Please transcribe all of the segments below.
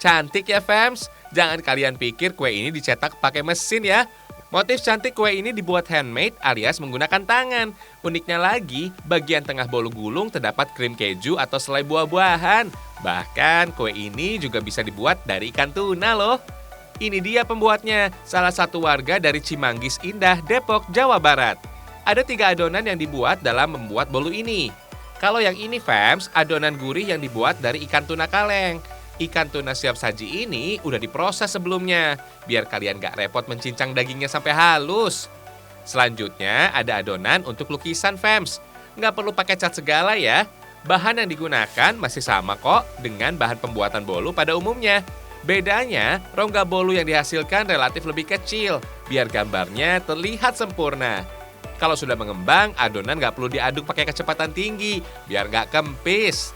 Cantik ya, fams? Jangan kalian pikir kue ini dicetak pakai mesin ya. Motif cantik kue ini dibuat handmade alias menggunakan tangan. Uniknya lagi, bagian tengah bolu gulung terdapat krim keju atau selai buah-buahan. Bahkan kue ini juga bisa dibuat dari ikan tuna loh. Ini dia pembuatnya, salah satu warga dari Cimanggis Indah, Depok, Jawa Barat. Ada 3 adonan yang dibuat dalam membuat bolu ini. Kalau yang ini, fams, adonan gurih yang dibuat dari ikan tuna kaleng. Ikan tuna siap saji ini udah diproses sebelumnya, biar kalian gak repot mencincang dagingnya sampai halus. Selanjutnya ada adonan untuk lukisan, fams. Nggak perlu pakai cat segala ya. Bahan yang digunakan masih sama kok dengan bahan pembuatan bolu pada umumnya. Bedanya, rongga bolu yang dihasilkan relatif lebih kecil, biar gambarnya terlihat sempurna. Kalau sudah mengembang, adonan nggak perlu diaduk pakai kecepatan tinggi, biar nggak kempis.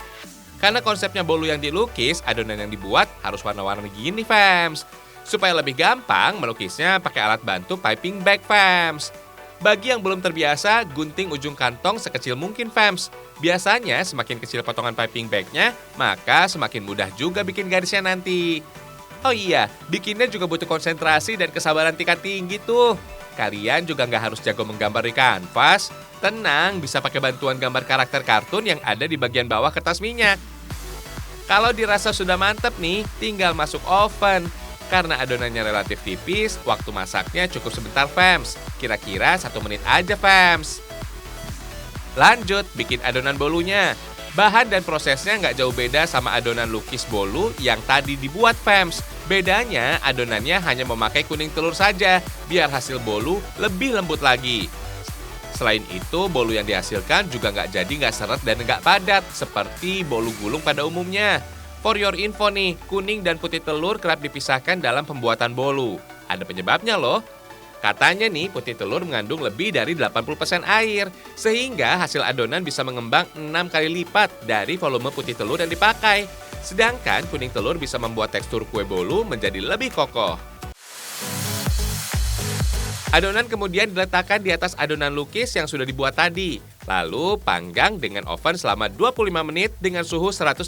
Karena konsepnya bolu yang dilukis, adonan yang dibuat harus warna-warni gini, fams. Supaya lebih gampang, melukisnya pakai alat bantu piping bag, fams. Bagi yang belum terbiasa, gunting ujung kantong sekecil mungkin, fams. Biasanya semakin kecil potongan piping bagnya, maka semakin mudah juga bikin garisnya nanti. Oh iya, bikinnya juga butuh konsentrasi dan kesabaran tingkat tinggi tuh. Kalian juga nggak harus jago menggambar di kanvas. Tenang, bisa pakai bantuan gambar karakter kartun yang ada di bagian bawah kertas minyak. Kalau dirasa sudah mantep nih, tinggal masuk oven. Karena adonannya relatif tipis, waktu masaknya cukup sebentar, fams. Kira-kira 1 menit aja, fams. Lanjut, bikin adonan bolunya. Bahan dan prosesnya nggak jauh beda sama adonan lukis bolu yang tadi dibuat, fams. Bedanya, adonannya hanya memakai kuning telur saja, biar hasil bolu lebih lembut lagi. Selain itu, bolu yang dihasilkan juga nggak seret dan nggak padat, seperti bolu gulung pada umumnya. For your info nih, kuning dan putih telur kerap dipisahkan dalam pembuatan bolu. Ada penyebabnya loh. Katanya nih, putih telur mengandung lebih dari 80% air, sehingga hasil adonan bisa mengembang 6 kali lipat dari volume putih telur yang dipakai. Sedangkan kuning telur bisa membuat tekstur kue bolu menjadi lebih kokoh. Adonan kemudian diletakkan di atas adonan lukis yang sudah dibuat tadi. Lalu panggang dengan oven selama 25 menit dengan suhu 180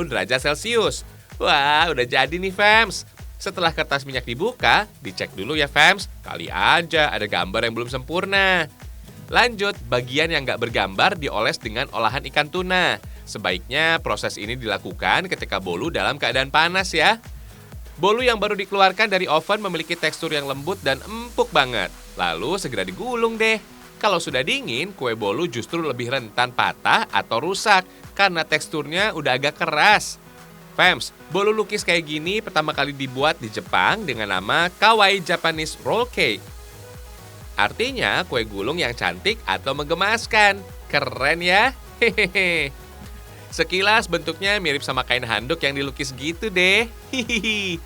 derajat Celcius. Wah, udah jadi nih, fams. Setelah kertas minyak dibuka, dicek dulu ya, fams. Kali aja ada gambar yang belum sempurna. Lanjut, bagian yang nggak bergambar dioles dengan olahan ikan tuna. Sebaiknya proses ini dilakukan ketika bolu dalam keadaan panas ya. Bolu yang baru dikeluarkan dari oven memiliki tekstur yang lembut dan empuk banget. Lalu segera digulung deh. Kalau sudah dingin, kue bolu justru lebih rentan patah atau rusak karena teksturnya udah agak keras. Fams, bolu lukis kayak gini pertama kali dibuat di Jepang dengan nama Kawaii Japanese Roll Cake. Artinya kue gulung yang cantik atau menggemaskan. Keren ya? Hehehe. Sekilas bentuknya mirip sama kain handuk yang dilukis gitu deh. Hihihi.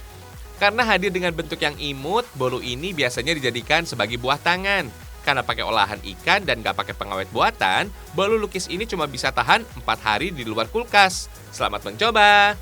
Karena hadir dengan bentuk yang imut, bolu ini biasanya dijadikan sebagai buah tangan. Karena pakai olahan ikan dan gak pakai pengawet buatan, bolu lukis ini cuma bisa tahan 4 hari di luar kulkas. Selamat mencoba!